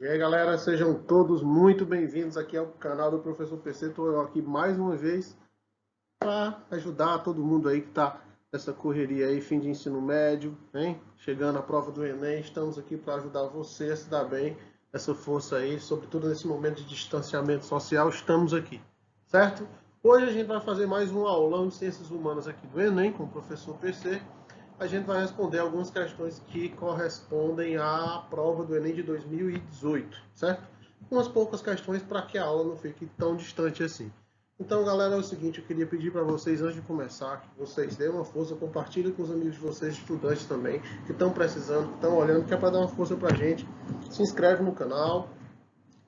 E aí, galera, sejam todos muito bem-vindos aqui ao canal do Professor PC. Estou aqui mais uma vez para ajudar todo mundo aí que está nessa correria aí, fim de ensino médio, hein? Chegando a prova do Enem, estamos aqui para ajudar você a se dar bem, essa força aí, sobretudo nesse momento de distanciamento social, estamos aqui, certo? Hoje a gente vai fazer mais um aulão de Ciências Humanas aqui do Enem com o Professor PC. A gente vai responder algumas questões que correspondem à prova do Enem de 2018, certo? Umas poucas questões para que a aula não fique tão distante assim. Então, galera, é o seguinte, eu queria pedir para vocês, antes de começar, que vocês deem uma força, compartilhem com os amigos de vocês, estudantes também, que estão precisando, que estão olhando, que é para dar uma força para a gente. Se inscreve no canal,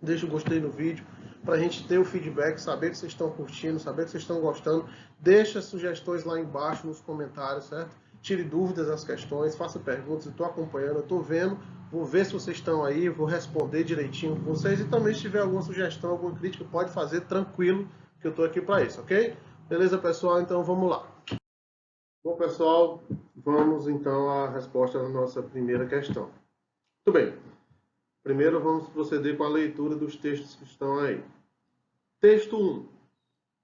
deixa o gostei no vídeo, para a gente ter o feedback, saber que vocês estão curtindo, saber que vocês estão gostando. Deixa sugestões lá embaixo nos comentários, certo? Tire dúvidas das questões, faça perguntas, eu estou acompanhando, eu estou vendo, vou ver se vocês estão aí, vou responder direitinho com vocês. E também se tiver alguma sugestão, alguma crítica, pode fazer tranquilo, que eu estou aqui para isso, ok? Beleza, pessoal? Então vamos lá. Bom, pessoal, vamos então à resposta da nossa primeira questão. Muito bem. Primeiro vamos proceder com a leitura dos textos que estão aí. Texto 1.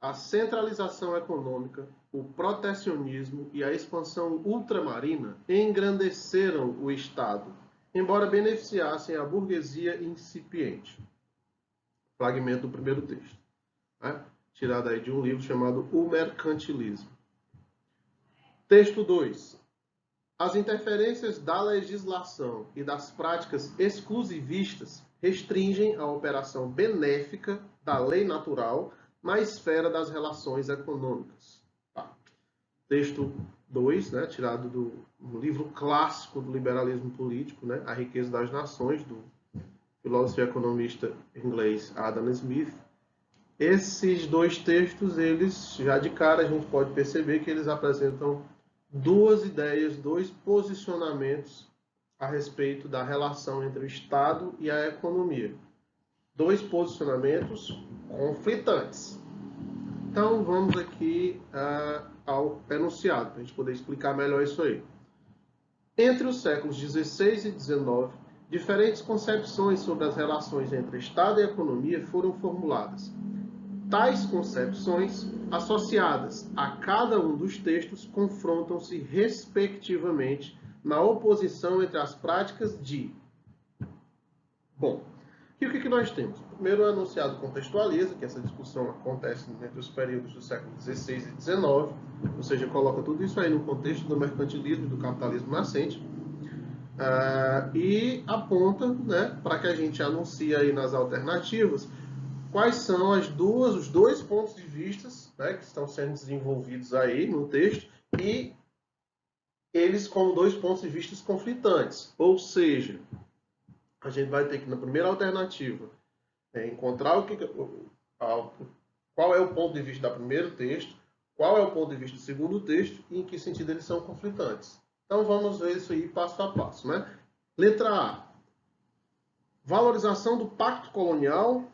A centralização econômica, o protecionismo e a expansão ultramarina engrandeceram o Estado, embora beneficiassem a burguesia incipiente. Fragmento do primeiro texto, né? Tirado aí de um livro chamado O Mercantilismo. Texto 2. As interferências da legislação e das práticas exclusivistas restringem a operação benéfica da lei natural na esfera das relações econômicas. Tá. Texto 2, né, tirado do livro clássico do liberalismo político, né, A Riqueza das Nações, do filósofo e economista inglês Adam Smith. Esses dois textos, eles, já de cara, a gente pode perceber que eles apresentam duas ideias, dois posicionamentos a respeito da relação entre o Estado e a economia. Dois posicionamentos conflitantes. Então, vamos aqui ao enunciado, para a gente poder explicar melhor isso aí. Entre os séculos XVI e XIX, diferentes concepções sobre as relações entre Estado e economia foram formuladas. Tais concepções, associadas a cada um dos textos, confrontam-se respectivamente na oposição entre as práticas de... Bom, e o que nós temos? Primeiro, o enunciado contextualiza, que essa discussão acontece entre os períodos do século XVI e XIX, ou seja, coloca tudo isso aí no contexto do mercantilismo e do capitalismo nascente, e aponta, né, para que a gente anuncie aí nas alternativas quais são os dois pontos de vista, né, que estão sendo desenvolvidos aí no texto, e eles como dois pontos de vista conflitantes. Ou seja, a gente vai ter que, na primeira alternativa, encontrar qual é o ponto de vista do primeiro texto, qual é o ponto de vista do segundo texto e em que sentido eles são conflitantes. Então vamos ver isso aí passo a passo, né? Letra A. Valorização do pacto colonial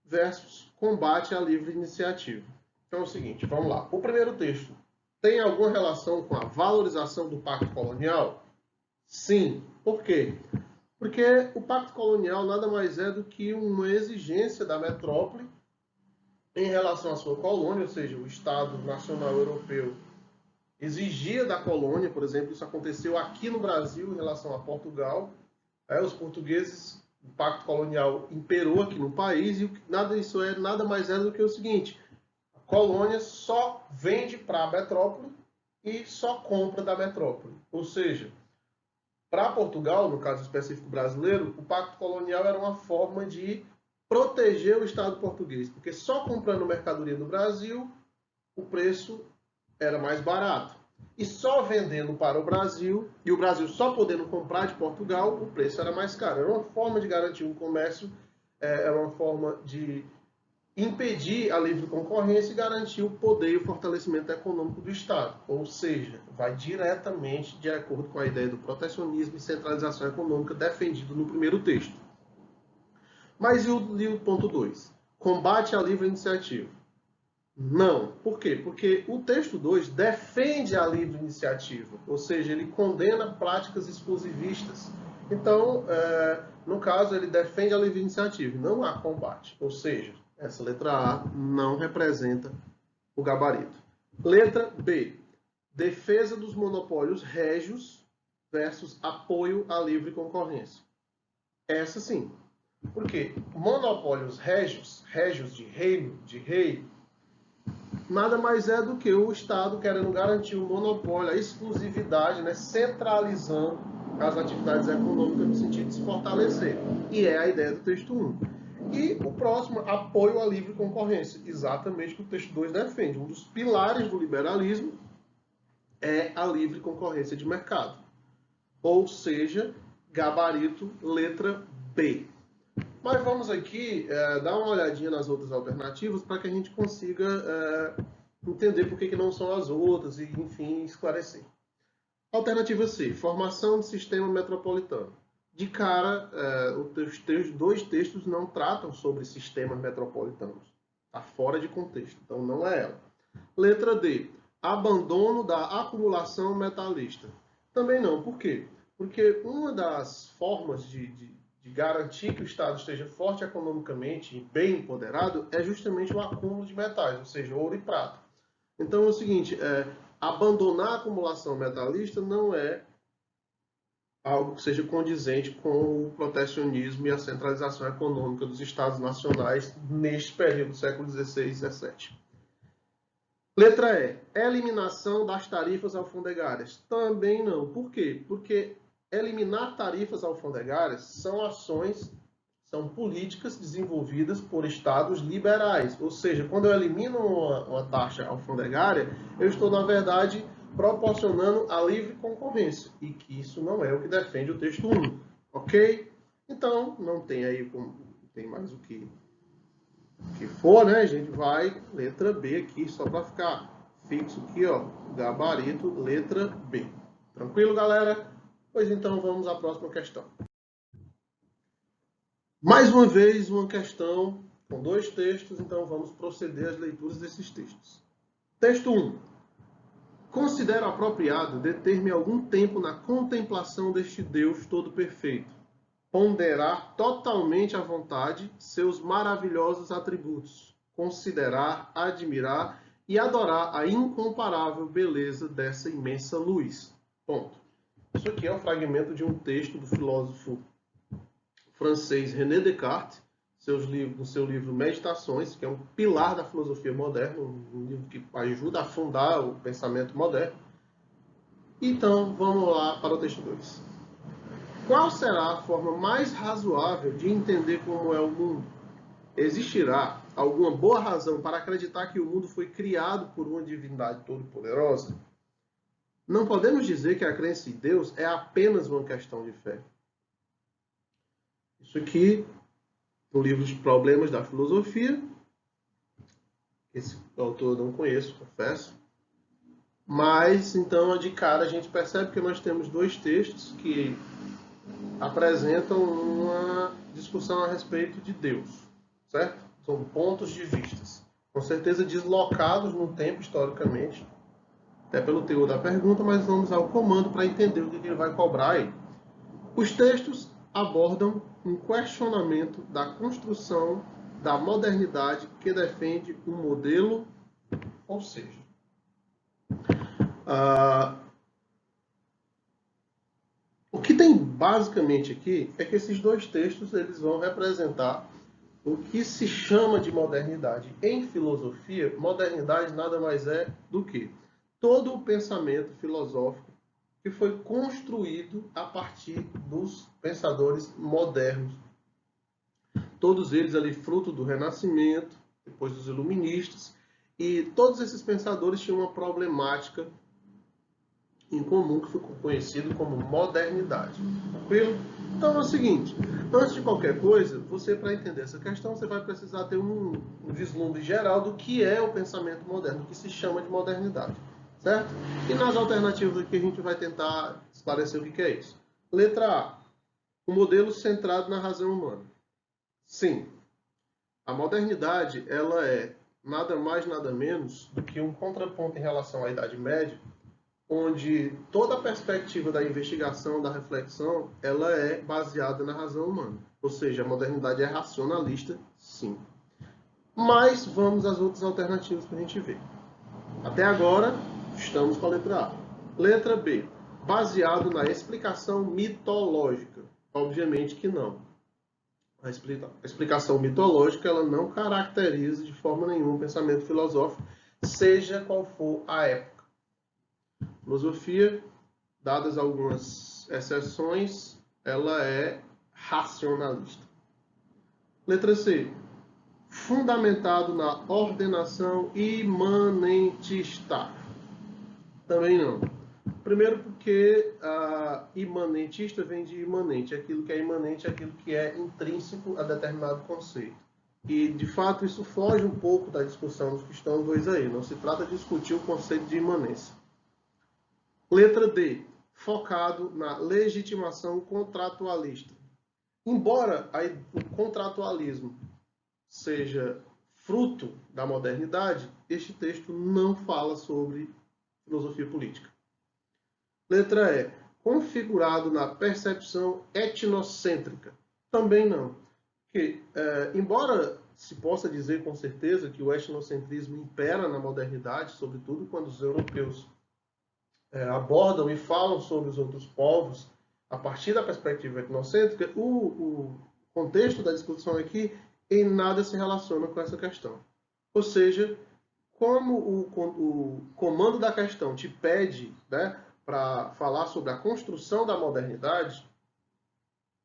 versus combate à livre iniciativa. Então é o seguinte, vamos lá. O primeiro texto tem alguma relação com a valorização do pacto colonial? Sim. Por quê? Porque o pacto colonial nada mais é do que uma exigência da metrópole em relação à sua colônia, ou seja, o Estado Nacional Europeu exigia da colônia, por exemplo, isso aconteceu aqui no Brasil em relação a Portugal. Os portugueses, o pacto colonial imperou aqui no país e nada mais é do que o seguinte: a colônia só vende para a metrópole e só compra da metrópole. Ou seja, para Portugal, no caso específico brasileiro, o pacto colonial era uma forma de proteger o Estado português, porque só comprando mercadoria do Brasil, o preço era mais barato. E só vendendo para o Brasil, e o Brasil só podendo comprar de Portugal, o preço era mais caro. Era uma forma de garantir um comércio, era uma forma de impedir a livre concorrência e garantir o poder e o fortalecimento econômico do Estado. Ou seja, vai diretamente de acordo com a ideia do protecionismo e centralização econômica defendido no primeiro texto. Mas e o ponto 2? Combate à livre iniciativa. Não. Por quê? Porque o texto 2 defende a livre iniciativa, ou seja, ele condena práticas exclusivistas. Então, No caso, ele defende a livre iniciativa, não a combate. Ou seja, essa letra A não representa o gabarito. Letra B. Defesa dos monopólios régios versus apoio à livre concorrência. Essa sim. Por quê? Monopólios régios, régios de reino, de rei, nada mais é do que o Estado querendo garantir o monopólio, a exclusividade, né, centralizando as atividades econômicas no sentido de se fortalecer. E é a ideia do texto 1. E o próximo, apoio à livre concorrência. Exatamente o que o texto 2 defende. Um dos pilares do liberalismo é a livre concorrência de mercado. Ou seja, gabarito, letra B. Mas vamos aqui dar uma olhadinha nas outras alternativas para que a gente consiga entender por que não são as outras e, enfim, esclarecer. Alternativa C, formação de sistema metropolitano. De cara, os dois textos não tratam sobre sistemas metropolitanos. Está fora de contexto, então não é ela. Letra D, abandono da acumulação metalista. Também não, por quê? Porque uma das formas de garantir que o Estado esteja forte economicamente e bem empoderado é justamente o acúmulo de metais, ou seja, ouro e prata. Então é o seguinte, abandonar a acumulação metalista não é algo que seja condizente com o protecionismo e a centralização econômica dos Estados nacionais neste período do século XVI e XVII. Letra E. Eliminação das tarifas alfandegárias. Também não. Por quê? Porque eliminar tarifas alfandegárias são ações, são políticas desenvolvidas por estados liberais. Ou seja, quando eu elimino uma taxa alfandegária, eu estou, na verdade, proporcionando a livre concorrência. E que isso não é o que defende o texto 1. Ok? Então, não tem aí como, tem mais o que for, né? A gente vai letra B aqui, só para ficar fixo aqui, ó, gabarito, letra B. Tranquilo, galera? Pois então, vamos à próxima questão. Mais uma vez, uma questão com dois textos, então vamos proceder às leituras desses textos. Texto 1. Considero apropriado deter-me algum tempo na contemplação deste Deus todo-perfeito, ponderar totalmente à vontade seus maravilhosos atributos, considerar, admirar e adorar a incomparável beleza dessa imensa luz. Ponto. Isso aqui é um fragmento de um texto do filósofo francês René Descartes, no seu livro Meditações, que é um pilar da filosofia moderna, um livro que ajuda a fundar o pensamento moderno. Então, vamos lá para o texto 2. Qual será a forma mais razoável de entender como é o mundo? Existirá alguma boa razão para acreditar que o mundo foi criado por uma divindade todo-poderosa? Não podemos dizer que a crença em Deus é apenas uma questão de fé. Isso aqui, no livro Os Problemas da Filosofia. Esse autor eu não conheço, confesso. Mas, então, de cara, a gente percebe que nós temos dois textos que apresentam uma discussão a respeito de Deus, certo? São pontos de vistas, com certeza deslocados no tempo historicamente, até pelo teor da pergunta, mas vamos ao comando para entender o que ele vai cobrar aí. Os textos abordam um questionamento da construção da modernidade que defende um modelo, ou seja, o que tem basicamente aqui é que esses dois textos eles vão representar o que se chama de modernidade. Em filosofia, modernidade nada mais é do que todo o pensamento filosófico que foi construído a partir dos pensadores modernos. Todos eles ali fruto do Renascimento, depois dos Iluministas, e todos esses pensadores tinham uma problemática em comum que ficou conhecido como modernidade. Tranquilo? Então é o seguinte, antes de qualquer coisa, você, para entender essa questão, você vai precisar ter um vislumbre geral do que é o pensamento moderno, do que se chama de modernidade. Certo? E nas alternativas aqui a gente vai tentar esclarecer o que é isso. Letra A. O modelo centrado na razão humana. Sim. A modernidade, ela é nada mais, nada menos do que um contraponto em relação à Idade Média, onde toda a perspectiva da investigação, da reflexão, ela é baseada na razão humana. Ou seja, a modernidade é racionalista, sim. Mas vamos às outras alternativas para a gente ver. Até agora, estamos com a letra A. Letra B, baseado na explicação mitológica. Obviamente que não. A explicação mitológica ela não caracteriza de forma nenhuma o pensamento filosófico, seja qual for a época. Filosofia, dadas algumas exceções, ela é racionalista. Letra C, fundamentado na ordenação imanentista. Também não. Primeiro porque imanentista vem de imanente. Aquilo que é imanente é aquilo que é intrínseco a determinado conceito. E, de fato, isso foge um pouco da discussão dos que estão dois aí. Não se trata de discutir o conceito de imanência. Letra D, focado na legitimação contratualista. Embora o contratualismo seja fruto da modernidade, este texto não fala sobre filosofia política. Letra E, configurado na percepção etnocêntrica. Também não. Porque, embora se possa dizer com certeza que o etnocentrismo impera na modernidade, sobretudo quando os europeus abordam e falam sobre os outros povos a partir da perspectiva etnocêntrica, o contexto da discussão aqui em nada se relaciona com essa questão. Ou seja, como o comando da questão te pede, né, para falar sobre a construção da modernidade,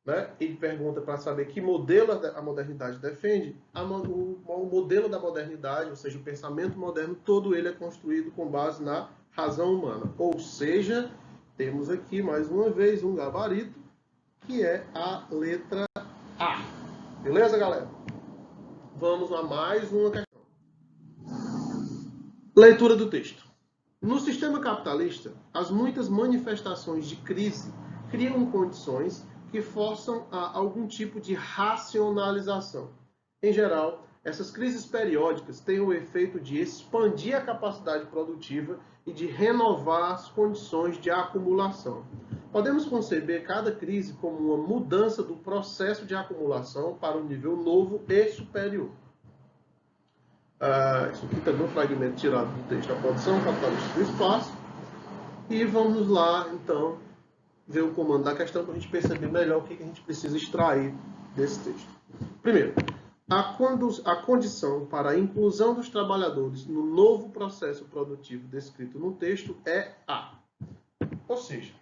né, ele pergunta para saber que modelo a modernidade defende, o modelo da modernidade, ou seja, o pensamento moderno, todo ele é construído com base na razão humana. Ou seja, temos aqui mais uma vez um gabarito, que é a letra A. Beleza, galera? Vamos a mais uma questão. Leitura do texto. No sistema capitalista, as muitas manifestações de crise criam condições que forçam a algum tipo de racionalização. Em geral, essas crises periódicas têm o efeito de expandir a capacidade produtiva e de renovar as condições de acumulação. Podemos conceber cada crise como uma mudança do processo de acumulação para um nível novo e superior. Isso aqui também é um fragmento tirado do texto A Produção Capitalista do Espaço. E vamos lá, então, ver o comando da questão para a gente perceber melhor o que a gente precisa extrair desse texto. Primeiro, a condição para a inclusão dos trabalhadores no novo processo produtivo descrito no texto é A. Ou seja,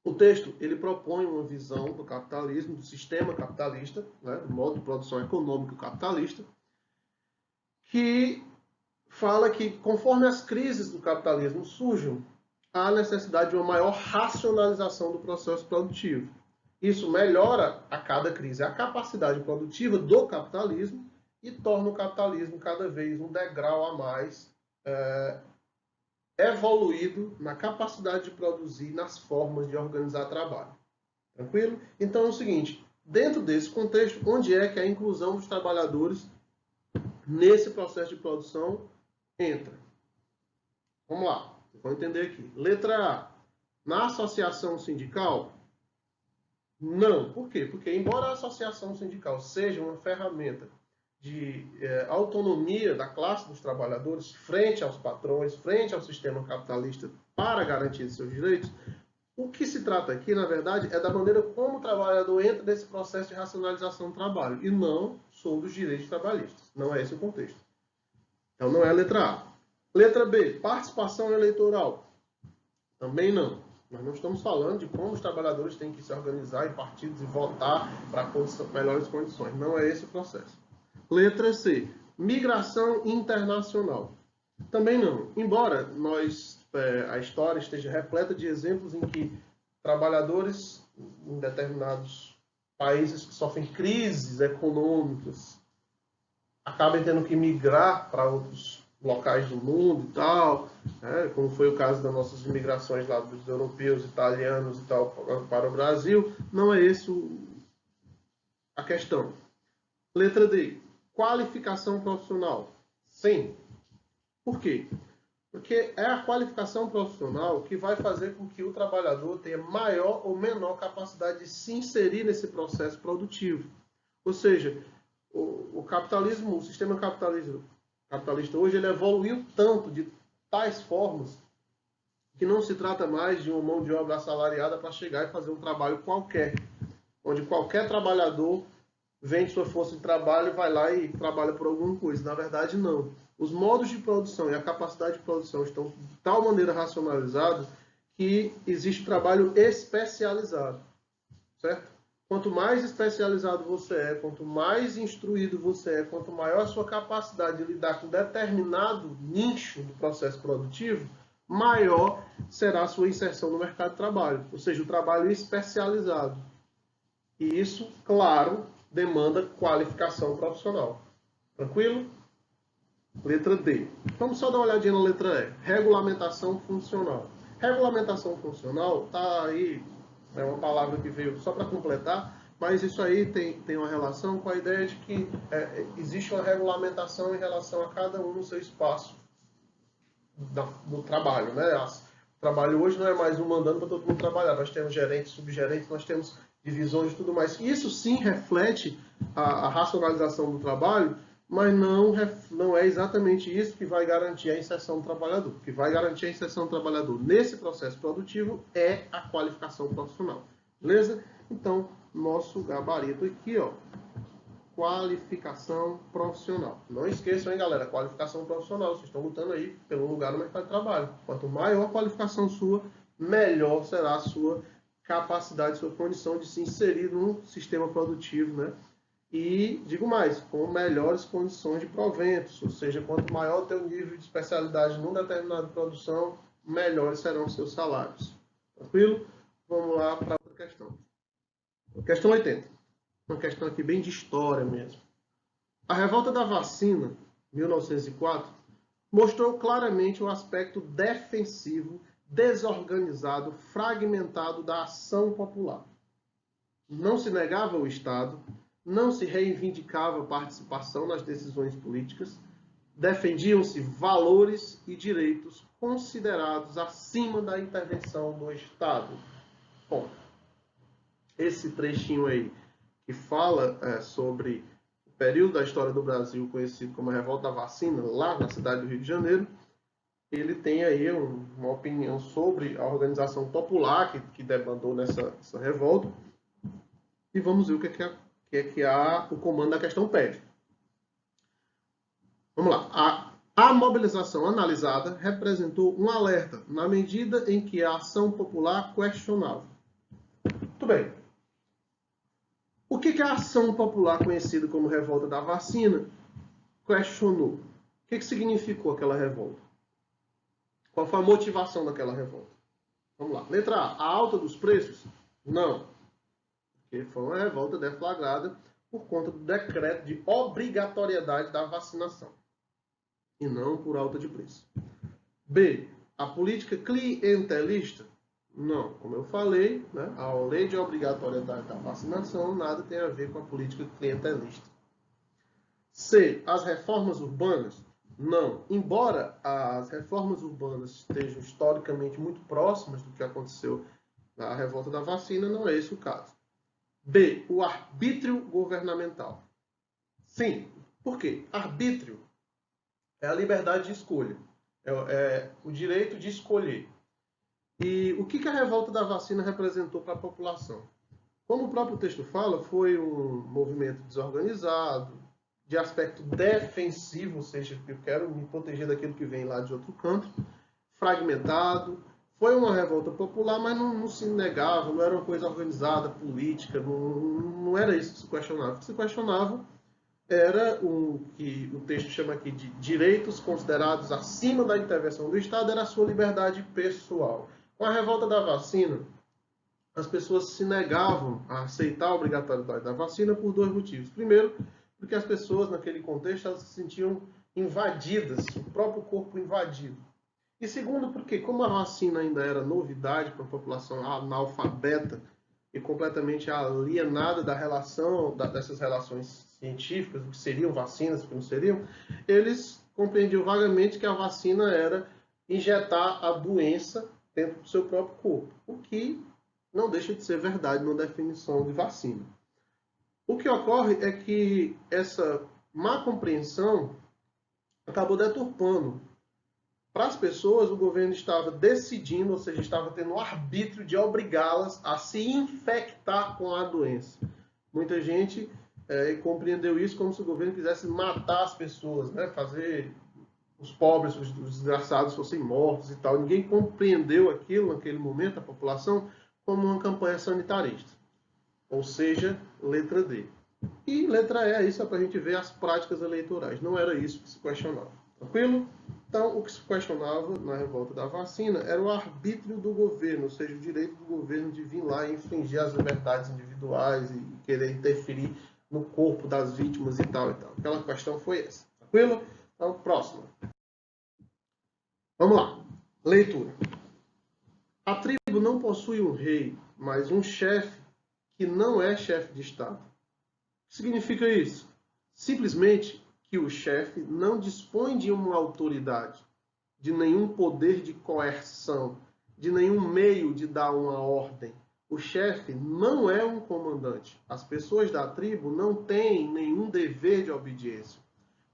o texto ele propõe uma visão do capitalismo, do sistema capitalista, né, do modo de produção econômico capitalista, que fala que, conforme as crises do capitalismo surjam, há necessidade de uma maior racionalização do processo produtivo. Isso melhora a cada crise a capacidade produtiva do capitalismo e torna o capitalismo cada vez um degrau a mais evoluído na capacidade de produzir, nas formas de organizar trabalho. Tranquilo? Então é o seguinte, dentro desse contexto, onde é que a inclusão dos trabalhadores nesse processo de produção entra? Vamos lá, vamos entender aqui. Letra A. Na associação sindical? Não. Por quê? Porque, embora a associação sindical seja uma ferramenta de autonomia da classe dos trabalhadores frente aos patrões, frente ao sistema capitalista para garantir seus direitos, o que se trata aqui, na verdade, é da maneira como o trabalhador entra nesse processo de racionalização do trabalho, e não sobre os direitos trabalhistas. Não é esse o contexto. Então, não é a letra A. Letra B, participação eleitoral. Também não. Nós não estamos falando de como os trabalhadores têm que se organizar em partidos e votar para melhores condições. Não é esse o processo. Letra C, migração internacional. Também não. Embora a história esteja repleta de exemplos em que trabalhadores em determinados países que sofrem crises econômicas acabem tendo que migrar para outros locais do mundo e tal, como foi o caso das nossas imigrações lá dos europeus, italianos e tal para o Brasil, não é esse a questão. Letra D, qualificação profissional. Sim. Por quê? Porque é a qualificação profissional que vai fazer com que o trabalhador tenha maior ou menor capacidade de se inserir nesse processo produtivo. Ou seja, o capitalismo, o sistema capitalista hoje, ele evoluiu tanto de tais formas que não se trata mais de uma mão de obra assalariada para chegar e fazer um trabalho qualquer, onde qualquer trabalhador vende sua força de trabalho e vai lá e trabalha por alguma coisa. Na verdade, não. Os modos de produção e a capacidade de produção estão de tal maneira racionalizados que existe trabalho especializado, certo? Quanto mais especializado você é, quanto mais instruído você é, quanto maior a sua capacidade de lidar com determinado nicho do processo produtivo, maior será a sua inserção no mercado de trabalho, ou seja, o trabalho especializado. E isso, claro, demanda qualificação profissional. Tranquilo? Letra D. Vamos só dar uma olhadinha na letra E. Regulamentação funcional. Regulamentação funcional está aí, é uma palavra que veio só para completar, mas isso aí tem uma relação com a ideia de que existe uma regulamentação em relação a cada um no seu espaço no trabalho, né? O trabalho hoje não é mais um mandando para todo mundo trabalhar. Nós temos gerentes, subgerentes, nós temos divisões e tudo mais. Isso sim reflete a racionalização do trabalho, mas não é exatamente isso que vai garantir a inserção do trabalhador. O que vai garantir a inserção do trabalhador nesse processo produtivo é a qualificação profissional. Beleza? Então, nosso gabarito aqui, ó, qualificação profissional. Não esqueçam, hein, galera, qualificação profissional. Vocês estão lutando aí pelo lugar no mercado de trabalho. Quanto maior a qualificação sua, melhor será a sua capacidade, sua condição de se inserir no sistema produtivo, né? E, digo mais, com melhores condições de proventos, ou seja, quanto maior o teu nível de especialidade numa determinada produção, melhores serão os seus salários. Tranquilo? Vamos lá para outra questão. Questão 80. Uma questão aqui bem de história mesmo. A revolta da vacina, 1904, mostrou claramente o aspecto defensivo, desorganizado, fragmentado da ação popular. Não se negava o Estado, não se reivindicava participação nas decisões políticas, defendiam-se valores e direitos considerados acima da intervenção do Estado. Bom, esse trechinho aí que fala sobre o período da história do Brasil conhecido como a Revolta da Vacina, lá na cidade do Rio de Janeiro, ele tem aí uma opinião sobre a organização popular que debandou nessa revolta. E vamos ver o que o comando da questão pede. Vamos lá. A mobilização analisada representou um alerta na medida em que a ação popular questionava. Muito bem. O que a ação popular conhecida como Revolta da Vacina questionou? O que significou aquela revolta? Qual foi a motivação daquela revolta? Vamos lá. Letra A alta dos preços? Não. Porque foi uma revolta deflagrada por conta do decreto de obrigatoriedade da vacinação. E não por alta de preço. B. A política clientelista? Não. Como eu falei, né, a lei de obrigatoriedade da vacinação nada tem a ver com a política clientelista. C. As reformas urbanas? Não. Embora as reformas urbanas estejam historicamente muito próximas do que aconteceu na revolta da vacina, não é esse o caso. B. O arbítrio governamental. Sim. Por quê? Arbítrio é a liberdade de escolha. É o direito de escolher. E o que a revolta da vacina representou para a população? Como o próprio texto fala, foi um movimento desorganizado, de aspecto defensivo, ou seja, eu quero me proteger daquilo que vem lá de outro canto, fragmentado. Foi uma revolta popular, mas não se negava, não era uma coisa organizada, política, não era isso que se questionava. O que se questionava era o que o texto chama aqui de direitos considerados acima da intervenção do Estado, era a sua liberdade pessoal. Com a revolta da vacina, as pessoas se negavam a aceitar a obrigatoriedade da vacina por dois motivos. Primeiro, porque as pessoas, naquele contexto, elas se sentiam invadidas, o próprio corpo invadido. E segundo, porque como a vacina ainda era novidade para a população analfabeta e completamente alienada da relação, dessas relações científicas, o que seriam vacinas, o que não seriam, eles compreendiam vagamente que a vacina era injetar a doença dentro do seu próprio corpo, o que não deixa de ser verdade na definição de vacina. O que ocorre é que essa má compreensão acabou deturpando. Para as pessoas, o governo estava decidindo, ou seja, estava tendo o arbítrio de obrigá-las a se infectar com a doença. Muita gente compreendeu isso como se o governo quisesse matar as pessoas, né? Fazer os pobres, os desgraçados fossem mortos e tal. Ninguém compreendeu aquilo naquele momento, a população, como uma campanha sanitarista. Ou seja, letra D. E letra E, isso é para a gente ver as práticas eleitorais. Não era isso que se questionava. Tranquilo? Então, o que se questionava na revolta da vacina era o arbítrio do governo, ou seja, o direito do governo de vir lá e infringir as liberdades individuais e querer interferir no corpo das vítimas e tal e tal. Aquela questão foi essa. Tranquilo? Então, próximo. Vamos lá. Leitura. A tribo não possui um rei, mas um chefe que não é chefe de Estado. O que significa isso? Simplesmente que o chefe não dispõe de uma autoridade, de nenhum poder de coerção, de nenhum meio de dar uma ordem. O chefe não é um comandante. As pessoas da tribo não têm nenhum dever de obediência.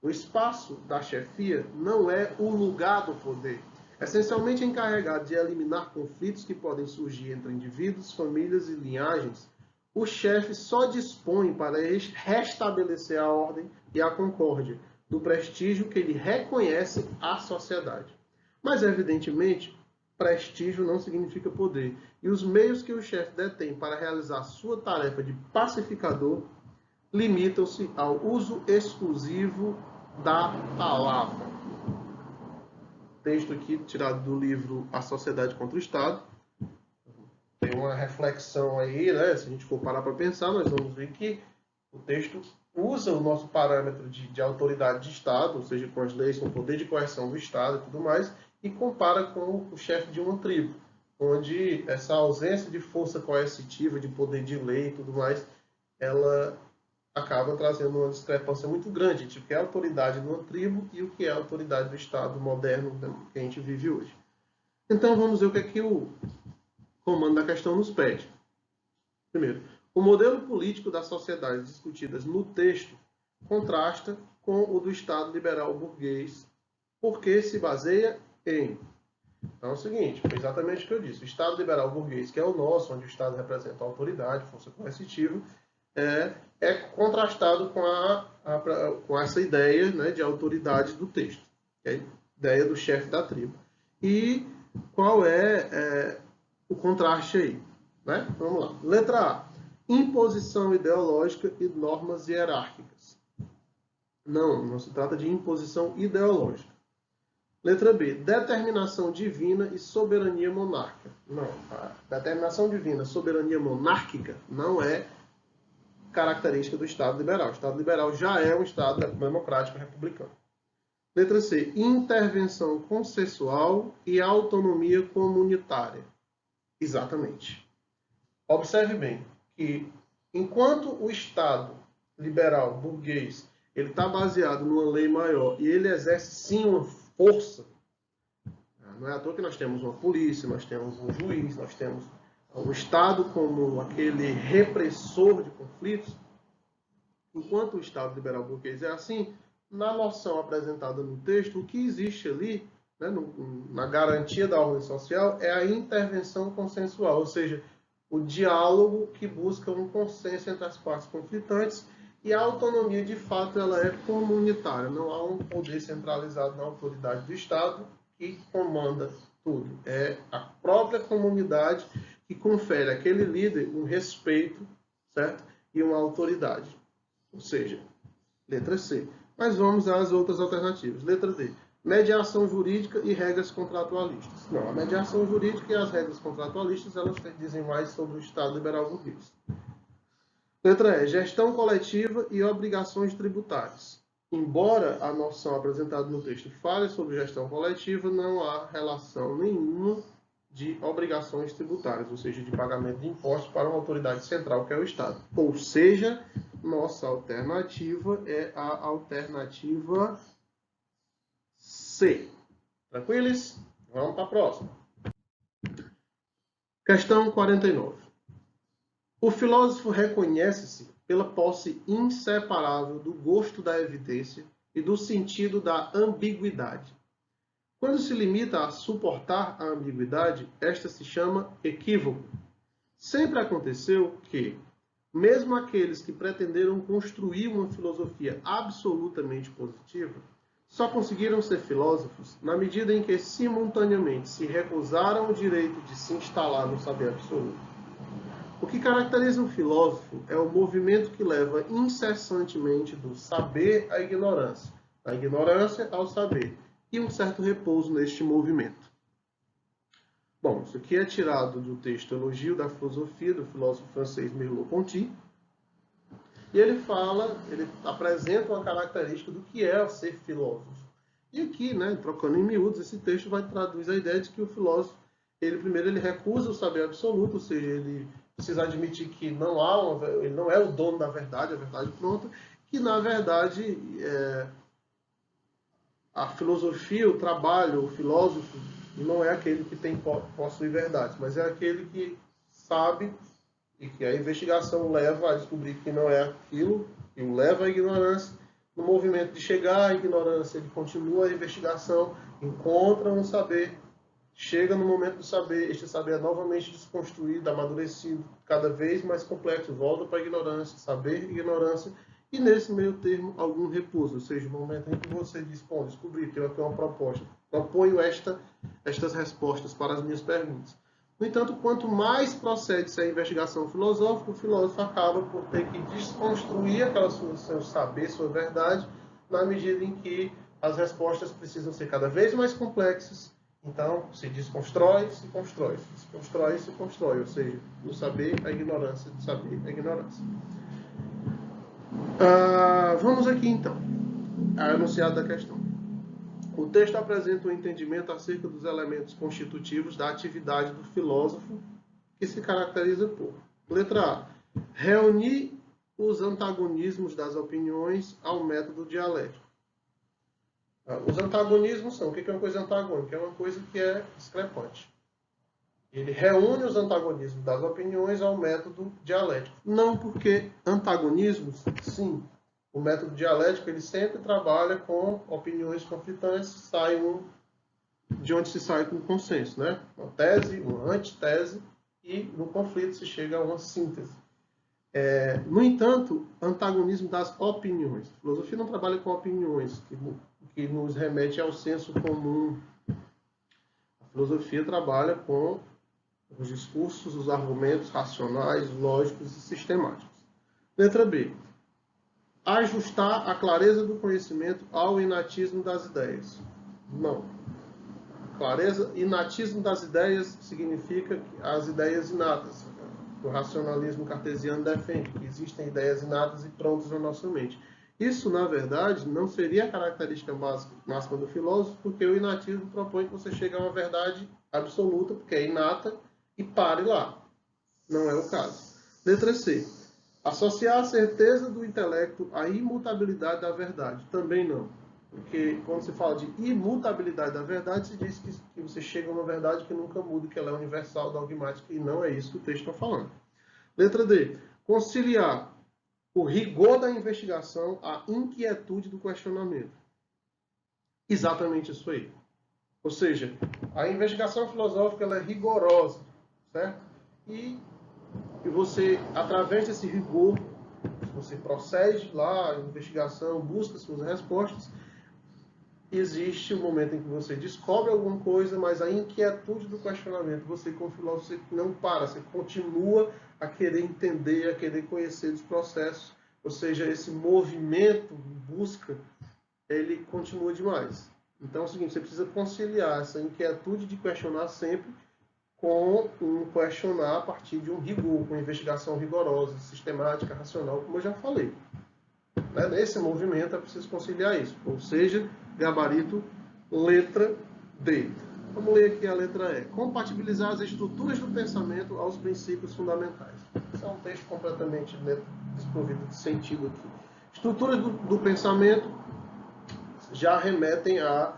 O espaço da chefia não é o lugar do poder. Essencialmente encarregado de eliminar conflitos que podem surgir entre indivíduos, famílias e linhagens, o chefe só dispõe para restabelecer a ordem e a concórdia, do prestígio que ele reconhece à sociedade. Mas, evidentemente, prestígio não significa poder. E os meios que o chefe detém para realizar sua tarefa de pacificador limitam-se ao uso exclusivo da palavra. Texto aqui tirado do livro A Sociedade contra o Estado. Tem uma reflexão aí, né? Se a gente for parar para pensar, nós vamos ver que o texto usa o nosso parâmetro de autoridade de Estado, ou seja, com as leis, com o poder de coerção do Estado e tudo mais, e compara com o chefe de uma tribo, onde essa ausência de força coercitiva, de poder de lei e tudo mais, ela acaba trazendo uma discrepância muito grande entre o que é a autoridade de uma tribo e o que é a autoridade do Estado moderno que a gente vive hoje. Então vamos ver o que é que o comando da questão nos pede. Primeiro, o modelo político das sociedades discutidas no texto contrasta com o do Estado liberal burguês, porque se baseia em... Então é o seguinte, foi exatamente o que eu disse. O Estado liberal burguês, que é o nosso, onde o Estado representa a autoridade, força coercitiva, é contrastado com essa ideia, né, de autoridade do texto, que é a ideia do chefe da tribo. E qual é o contraste aí? Né? Vamos lá. Letra A. Imposição ideológica e normas hierárquicas. Não se trata de imposição ideológica. Letra B. Determinação divina e soberania monárquica. Não, a determinação divina e soberania monárquica não é característica do Estado liberal. O Estado liberal já é um Estado democrático republicano. Letra C. Intervenção consensual e autonomia comunitária. Exatamente. Observe bem que, enquanto o Estado liberal, burguês, ele está baseado numa lei maior e ele exerce sim uma força, não é à toa que nós temos uma polícia, nós temos um juiz, nós temos o Estado como aquele repressor de conflitos. Enquanto o Estado liberal burguês é assim, na noção apresentada no texto, o que existe ali, né, na garantia da ordem social, é a intervenção consensual, ou seja, o diálogo que busca um consenso entre as partes conflitantes, e a autonomia, de fato, ela é comunitária. Não há um poder centralizado na autoridade do Estado que comanda tudo. É a própria comunidade que confere àquele líder um respeito, certo? E uma autoridade. Ou seja, letra C. Mas vamos às outras alternativas. Letra D. Mediação jurídica e regras contratualistas. Não, a mediação jurídica e as regras contratualistas, elas dizem mais sobre o Estado liberal burguês. Letra E. Gestão coletiva e obrigações tributárias. Embora a noção apresentada no texto fale sobre gestão coletiva, não há relação nenhuma de obrigações tributárias, ou seja, de pagamento de impostos para uma autoridade central, que é o Estado. Ou seja, nossa alternativa é a alternativa C. Tranquilos? Vamos para a próxima. Questão 49. O filósofo reconhece-se pela posse inseparável do gosto da evidência e do sentido da ambiguidade. Quando se limita a suportar a ambiguidade, esta se chama equívoco. Sempre aconteceu que, mesmo aqueles que pretenderam construir uma filosofia absolutamente positiva, só conseguiram ser filósofos na medida em que simultaneamente se recusaram o direito de se instalar no saber absoluto. O que caracteriza um filósofo é o movimento que leva incessantemente do saber à ignorância, da ignorância ao saber, e um certo repouso neste movimento. Bom, isso aqui é tirado do texto Elogio da Filosofia, do filósofo francês Merleau-Ponty, e ele apresenta uma característica do que é ser filósofo. E aqui, trocando em miúdos, esse texto vai traduzir a ideia de que o filósofo, ele recusa o saber absoluto, ou seja, ele precisa admitir que ele não é o dono da verdade, a verdade pronta, que na verdade a filosofia, o trabalho, o filósofo não é aquele que possui verdades, mas é aquele que sabe e que a investigação leva a descobrir que não é aquilo, e o leva à ignorância. No movimento de chegar à ignorância, ele continua a investigação, encontra um saber, chega no momento do saber, este saber é novamente desconstruído, amadurecido, cada vez mais complexo, volta para a ignorância, saber e ignorância, e nesse meio termo algum repouso, ou seja, o momento em que você diz, bom, descobri, tenho aqui uma proposta, proponho estas respostas para as minhas perguntas. No entanto, quanto mais procede-se a investigação filosófica, o filósofo acaba por ter que desconstruir seu saber, sua verdade, na medida em que as respostas precisam ser cada vez mais complexas. Então, se desconstrói, se constrói. Se constrói, se constrói. Ou seja, do saber a ignorância, do saber a ignorância. Vamos aqui, então, ao enunciado da questão. O texto apresenta um entendimento acerca dos elementos constitutivos da atividade do filósofo, que se caracteriza por: letra A, reunir os antagonismos das opiniões ao método dialético. Os antagonismos são: o que é uma coisa antagônica? É uma coisa que é discrepante. Ele reúne os antagonismos das opiniões ao método dialético. Não porque antagonismos, sim. O método dialético ele sempre trabalha com opiniões conflitantes, de onde se sai com consenso, né? Uma tese, uma antitese, e no conflito se chega a uma síntese. No entanto, antagonismo das opiniões. A filosofia não trabalha com opiniões, que nos remete ao senso comum. A filosofia trabalha com os discursos, os argumentos racionais, lógicos e sistemáticos. Letra B. Ajustar a clareza do conhecimento ao inatismo das ideias. Não. Inatismo das ideias significa que as ideias inatas. O racionalismo cartesiano defende que existem ideias inatas e prontas na nossa mente. Isso, na verdade, não seria a característica máxima do filósofo, porque o inatismo propõe que você chegue a uma verdade absoluta, porque é inata, e pare lá. Não é o caso. Letra C. Associar a certeza do intelecto à imutabilidade da verdade. Também não. Porque quando se fala de imutabilidade da verdade, se diz que você chega a uma verdade que nunca muda, que ela é universal, dogmática, e não é isso que o texto está falando. Letra D. Conciliar o rigor da investigação à inquietude do questionamento. Exatamente isso aí. Ou seja, a investigação filosófica ela é rigorosa, certo? E você, através desse rigor, você procede lá, a investigação, busca suas respostas, existe um momento em que você descobre alguma coisa, mas a inquietude do questionamento, você como filósofo, você não para, você continua a querer entender, a querer conhecer os processos, ou seja, esse movimento de busca, ele continua demais. Então é o seguinte, você precisa conciliar essa inquietude de questionar sempre com um questionar a partir de um rigor, com investigação rigorosa, sistemática, racional, como eu já falei. Nesse movimento é preciso conciliar isso. Ou seja, gabarito, letra D. Vamos ler aqui a letra E. Compatibilizar as estruturas do pensamento aos princípios fundamentais. Esse é um texto completamente desprovido de sentido aqui. Estruturas do pensamento já remetem a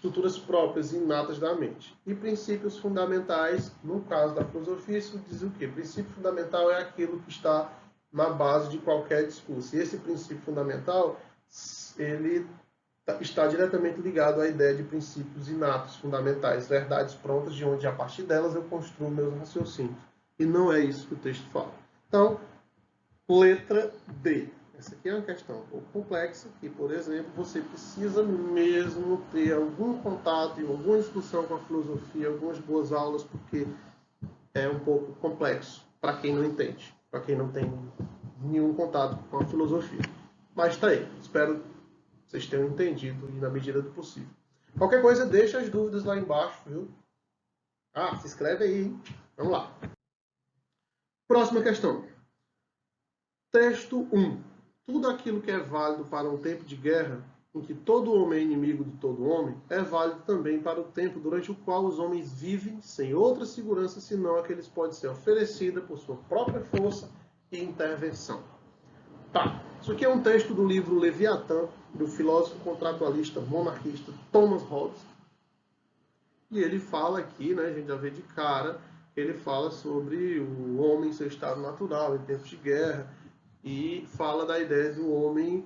estruturas próprias e inatas da mente. E princípios fundamentais, no caso da filosofia, isso diz o quê? Princípio fundamental é aquilo que está na base de qualquer discurso. E esse princípio fundamental, ele está diretamente ligado à ideia de princípios inatos, fundamentais, verdades prontas, de onde a partir delas eu construo meus raciocínios. E não é isso que o texto fala. Então, letra D. Essa aqui é uma questão um pouco complexa, que, por exemplo, você precisa mesmo ter algum contato e alguma discussão com a filosofia, algumas boas aulas, porque é um pouco complexo para quem não entende, para quem não tem nenhum contato com a filosofia. Mas está aí. Espero que vocês tenham entendido e na medida do possível. Qualquer coisa, deixa as dúvidas lá embaixo, viu? Ah, se inscreve aí, hein? Vamos lá. Próxima questão. Texto 1. Tudo aquilo que é válido para um tempo de guerra, em que todo homem é inimigo de todo homem, é válido também para o tempo durante o qual os homens vivem sem outra segurança senão a que lhes pode ser oferecida por sua própria força e intervenção. Tá, isso aqui é um texto do livro Leviatã, do filósofo contratualista monarquista Thomas Hobbes. E ele fala aqui, né, a gente já vê de cara, ele fala sobre o homem em seu estado natural, em tempos de guerra, e fala da ideia do homem,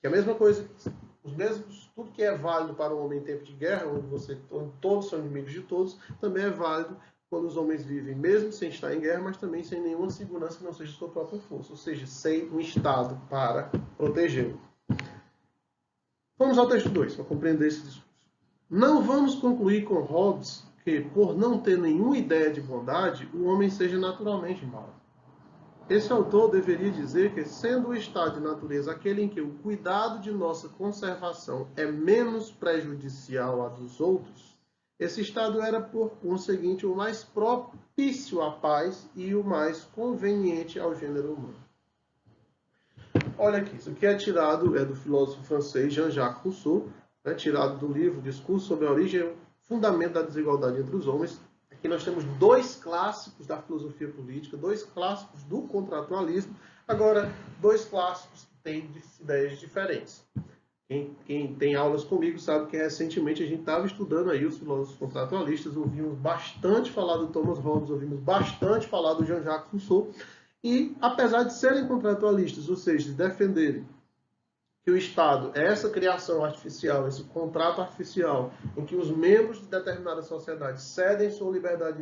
que é a mesma coisa, os mesmos, tudo que é válido para o homem em tempo de guerra, onde todos são inimigos de todos, também é válido quando os homens vivem, mesmo sem estar em guerra, mas também sem nenhuma segurança que não seja sua própria força, ou seja, sem um Estado para protegê-lo. Vamos ao texto 2, para compreender esse discurso. Não vamos concluir com Hobbes que, por não ter nenhuma ideia de bondade, o homem seja naturalmente mau. Esse autor deveria dizer que, sendo o estado de natureza aquele em que o cuidado de nossa conservação é menos prejudicial a dos outros, esse estado era, por conseguinte, o mais propício à paz e o mais conveniente ao gênero humano. Olha aqui, isso aqui é do filósofo francês Jean-Jacques Rousseau, tirado do livro Discurso sobre a Origem e o Fundamento da Desigualdade entre os Homens. Aqui nós temos dois clássicos da filosofia política, dois clássicos do contratualismo, agora dois clássicos que têm ideias diferentes. Quem tem aulas comigo sabe que recentemente a gente estava estudando aí os filósofos contratualistas, ouvimos bastante falar do Thomas Hobbes, ouvimos bastante falar do Jean-Jacques Rousseau, e apesar de serem contratualistas, ou seja, de defenderem que o Estado é essa criação artificial, esse contrato artificial, em que os membros de determinada sociedade cedem sua liberdade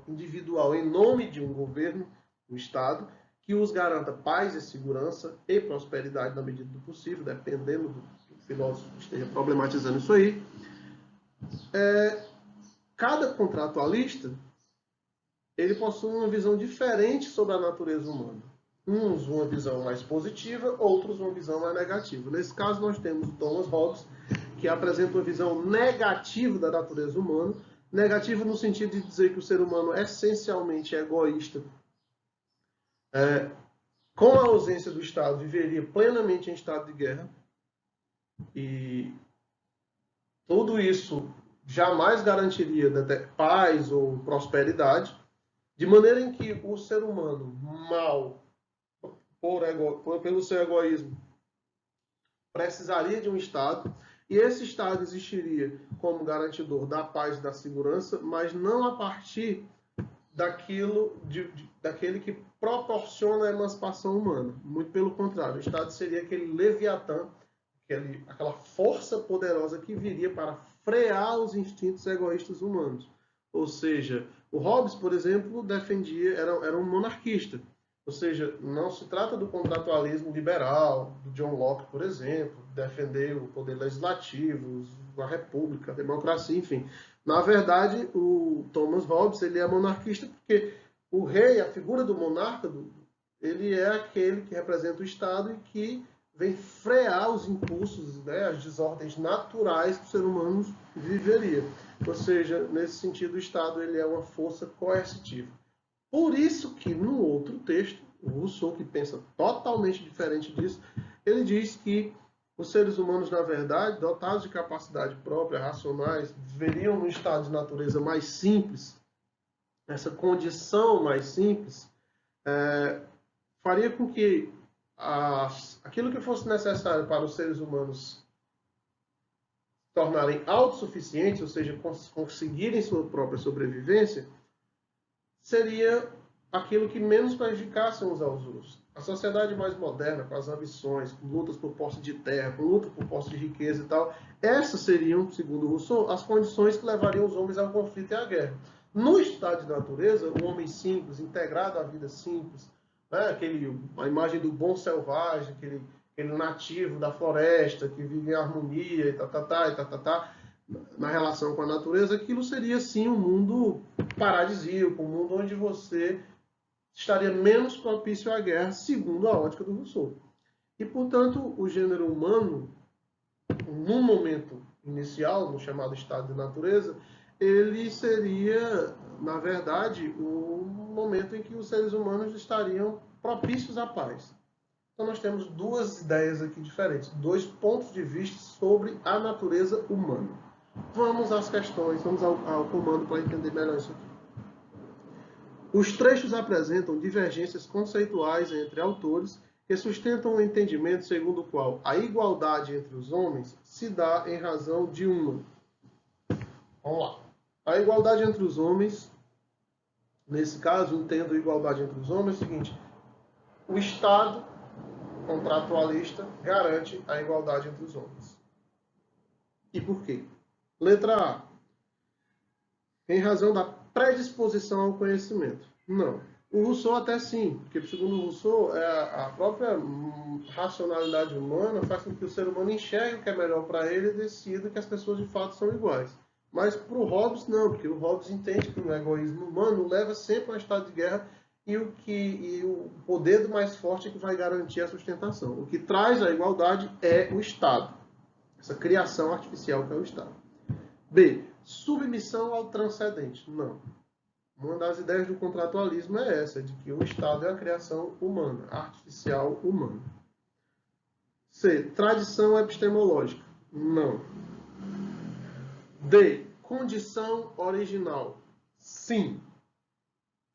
individual em nome de um governo, o Estado, que os garanta paz e segurança e prosperidade na medida do possível, dependendo do que o filósofo esteja problematizando isso aí. Cada contratualista, ele possui uma visão diferente sobre a natureza humana. Uns uma visão mais positiva, outros uma visão mais negativa. Nesse caso, nós temos o Thomas Hobbes, que apresenta uma visão negativa da natureza humana, negativa no sentido de dizer que o ser humano é essencialmente egoísta, com a ausência do Estado, viveria plenamente em estado de guerra, e tudo isso jamais garantiria paz ou prosperidade, de maneira em que o ser humano mal, pelo seu egoísmo, precisaria de um Estado, e esse Estado existiria como garantidor da paz e da segurança, mas não a partir daquele que proporciona a emancipação humana. Muito pelo contrário, o Estado seria aquele Leviatã, aquela força poderosa que viria para frear os instintos egoístas humanos. Ou seja, o Hobbes, por exemplo, era um monarquista. Ou seja, não se trata do contratualismo liberal, do John Locke, por exemplo, defender o poder legislativo, a república, a democracia, enfim. Na verdade, o Thomas Hobbes ele é monarquista porque o rei, a figura do monarca, ele é aquele que representa o Estado e que vem frear os impulsos, as desordens naturais que o ser humano viveria. Ou seja, nesse sentido, o Estado ele é uma força coercitiva. Por isso que, no outro texto, o Rousseau, que pensa totalmente diferente disso, ele diz que os seres humanos, na verdade, dotados de capacidade própria, racionais, viveriam num estado de natureza mais simples. Essa condição mais simples faria com que aquilo que fosse necessário para os seres humanos tornarem autossuficientes, ou seja, conseguirem sua própria sobrevivência, seria aquilo que menos prejudicasse uns aos outros. A sociedade mais moderna, com as ambições, com lutas por posse de terra, com luta por posse de riqueza e tal, essas seriam, segundo Rousseau, as condições que levariam os homens ao conflito e à guerra. No estado de natureza, o homem simples, integrado à vida simples, né, a imagem do bom selvagem, aquele nativo da floresta que vive em harmonia na relação com a natureza, aquilo seria sim um mundo paradisíaco, um mundo onde você estaria menos propício à guerra, segundo a ótica do Rousseau. E, portanto, o gênero humano, no momento inicial, no chamado estado de natureza, ele seria, na verdade, o momento em que os seres humanos estariam propícios à paz. Então nós temos duas ideias aqui diferentes, dois pontos de vista sobre a natureza humana. Vamos às questões, vamos ao comando para entender melhor isso aqui. Os trechos apresentam divergências conceituais entre autores que sustentam o entendimento segundo o qual a igualdade entre os homens se dá em razão de uma. Vamos lá. A igualdade entre os homens, nesse caso, entendo igualdade entre os homens, é o seguinte: o Estado contratualista garante a igualdade entre os homens. E por quê? Letra A. Em razão da predisposição ao conhecimento. Não. O Rousseau até sim, porque segundo o Rousseau, a própria racionalidade humana faz com que o ser humano enxergue o que é melhor para ele e decida que as pessoas de fato são iguais. Mas para o Hobbes não, porque o Hobbes entende que o egoísmo humano leva sempre a um estado de guerra e o poder do mais forte é que vai garantir a sustentação. O que traz a igualdade é o Estado, essa criação artificial que é o Estado. B. Submissão ao transcendente. Não. Uma das ideias do contratualismo é essa, de que o Estado é a criação humana, artificial humana. C. Tradição epistemológica. Não. D. Condição original. Sim.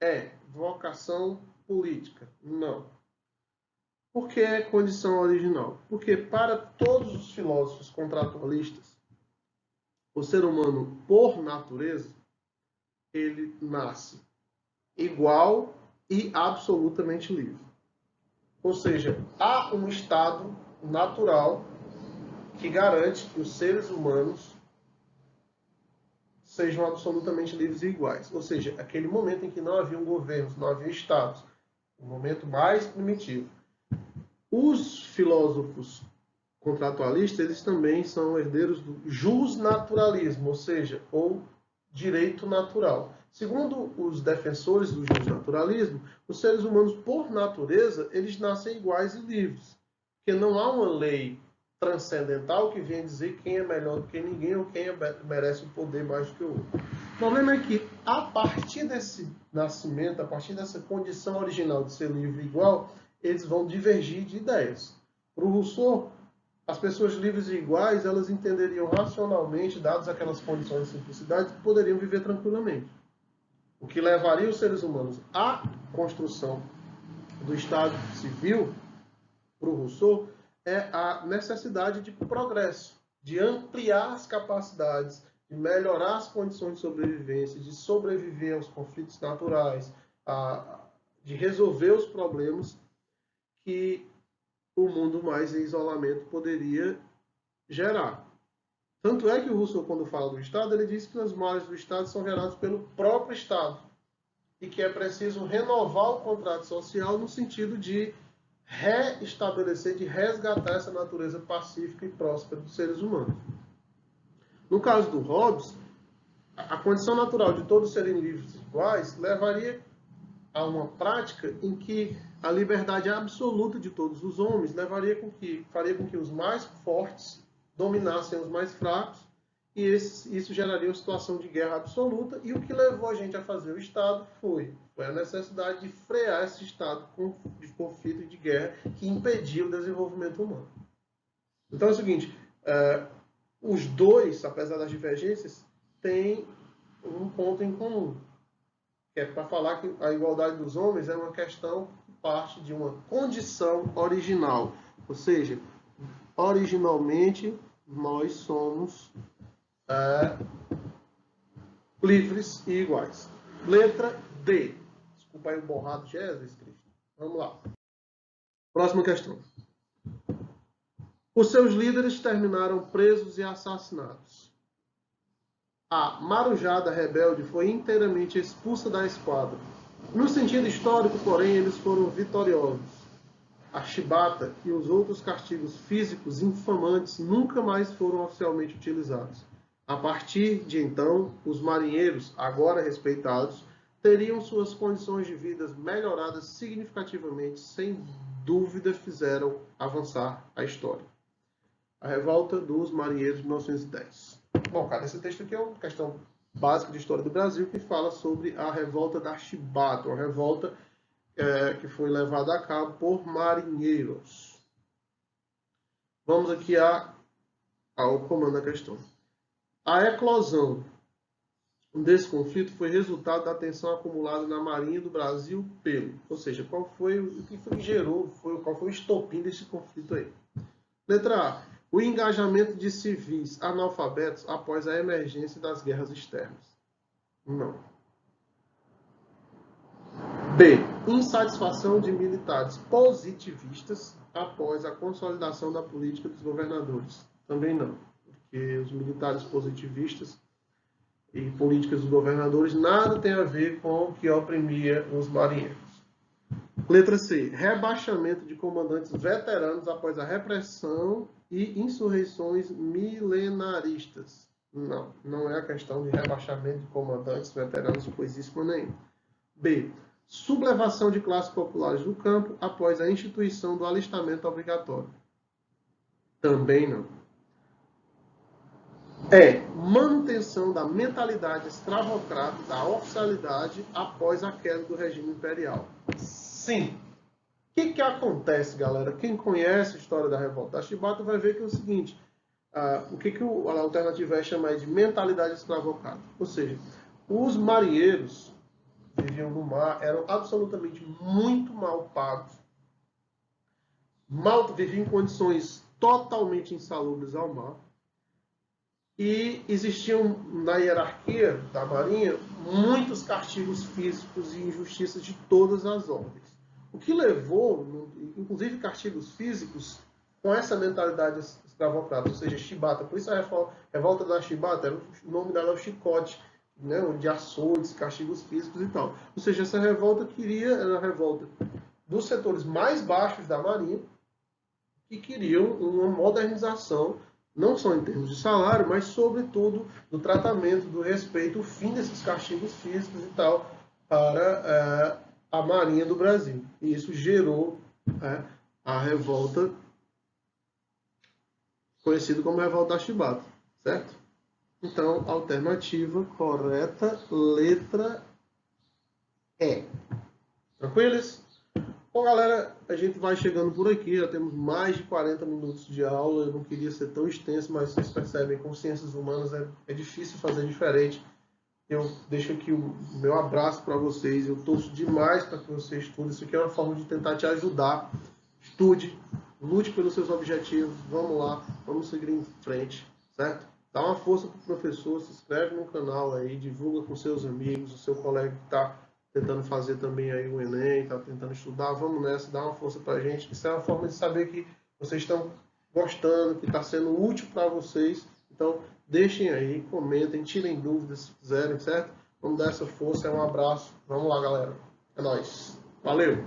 E. Vocação política. Não. Por que é condição original? Porque para todos os filósofos contratualistas, o ser humano, por natureza, ele nasce igual e absolutamente livre. Ou seja, há um estado natural que garante que os seres humanos sejam absolutamente livres e iguais. Ou seja, aquele momento em que não havia governos, não havia estados, o momento mais primitivo. Os filósofos contratualistas, eles também são herdeiros do jusnaturalismo, ou seja, ou direito natural. Segundo os defensores do jusnaturalismo, os seres humanos, por natureza, eles nascem iguais e livres. Porque não há uma lei transcendental que venha dizer quem é melhor do que ninguém ou quem merece o poder mais do que o outro. O problema é que, a partir desse nascimento, a partir dessa condição original de ser livre e igual, eles vão divergir de ideias. Para o Rousseau, as pessoas livres e iguais, elas entenderiam racionalmente, dadas aquelas condições de simplicidade, que poderiam viver tranquilamente. O que levaria os seres humanos à construção do Estado civil, para o Rousseau, é a necessidade de progresso, de ampliar as capacidades, de melhorar as condições de sobrevivência, de sobreviver aos conflitos naturais, de resolver os problemas que o mundo mais em isolamento poderia gerar. Tanto é que o Rousseau, quando fala do Estado, ele diz que os males do Estado são gerados pelo próprio Estado e que é preciso renovar o contrato social no sentido de reestabelecer, de resgatar essa natureza pacífica e próspera dos seres humanos. No caso do Hobbes, a condição natural de todos serem livres e iguais levaria a uma prática em que a liberdade absoluta de todos os homens faria com que os mais fortes dominassem os mais fracos, e isso geraria uma situação de guerra absoluta, e o que levou a gente a fazer o Estado foi a necessidade de frear esse estado de conflito e de guerra que impedia o desenvolvimento humano. Então é o seguinte, os dois, apesar das divergências, têm um ponto em comum, que é para falar que a igualdade dos homens é uma questão que parte de uma condição original. Ou seja, originalmente nós somos livres e iguais. Letra D. Desculpa aí o borrado, Jesus Cristo. Vamos lá. Próxima questão. Os seus líderes terminaram presos e assassinados. A marujada rebelde foi inteiramente expulsa da esquadra. No sentido histórico, porém, eles foram vitoriosos. A chibata e os outros castigos físicos infamantes nunca mais foram oficialmente utilizados. A partir de então, os marinheiros, agora respeitados, teriam suas condições de vida melhoradas significativamente, sem dúvida fizeram avançar a história. A revolta dos marinheiros de 1910. Bom, cara, esse texto aqui é uma questão básica de história do Brasil que fala sobre a revolta da chibata, uma revolta que foi levada a cabo por marinheiros. Vamos aqui ao comando da questão. A eclosão desse conflito foi resultado da tensão acumulada na Marinha do Brasil ou seja, qual foi o que gerou, qual foi o estopim desse conflito aí. Letra A. O engajamento de civis analfabetos após a emergência das guerras externas. Não. B. Insatisfação de militares positivistas após a consolidação da política dos governadores. Também não, porque os militares positivistas e políticas dos governadores nada tem a ver com o que oprimia os marinheiros. Letra C. Rebaixamento de comandantes veteranos após a repressão e insurreições milenaristas. Não, não é a questão de rebaixamento de comandantes veteranos, coisíssima nenhuma. B. Sublevação de classes populares do campo após a instituição do alistamento obrigatório. Também não. Manutenção da mentalidade escravocrata da oficialidade após a queda do regime imperial. Sim. O que acontece, galera? Quem conhece a história da revolta da chibata vai ver que é o seguinte, o que a alternativa é chamar de mentalidade escravocrata. Ou seja, os marinheiros viviam no mar, eram absolutamente muito mal pagos, viviam em condições totalmente insalubres ao mar, e existiam na hierarquia da Marinha muitos castigos físicos e injustiças de todas as ordens. O que levou, inclusive castigos físicos, com essa mentalidade escravocrata, ou seja, chibata. Por isso a revolta da chibata, o nome dela é o chicote, né, de açoites, castigos físicos e tal. Ou seja, essa revolta era a revolta dos setores mais baixos da Marinha, que queriam uma modernização, não só em termos de salário, mas sobretudo do tratamento, do respeito, o fim desses castigos físicos e tal, para a Marinha do Brasil. E isso gerou a revolta conhecida como Revolta da Chibata, certo? Então, alternativa correta, letra E. Tranquilos? Bom, galera, a gente vai chegando por aqui, já temos mais de 40 minutos de aula, eu não queria ser tão extenso, mas vocês percebem, com ciências humanas é difícil fazer diferente. Eu deixo aqui o meu abraço para vocês, eu torço demais para que você estude, isso aqui é uma forma de tentar te ajudar. Estude, lute pelos seus objetivos, vamos lá, vamos seguir em frente, certo? Dá uma força para o professor, se inscreve no canal aí, divulga com seus amigos, o seu colega que está tentando fazer também aí o Enem, está tentando estudar, vamos nessa, dá uma força para a gente. Isso é uma forma de saber que vocês estão gostando, que está sendo útil para vocês. Então, deixem aí, comentem, tirem dúvidas se quiserem, certo? Vamos dar essa força, um abraço. Vamos lá, galera. É nóis. Valeu!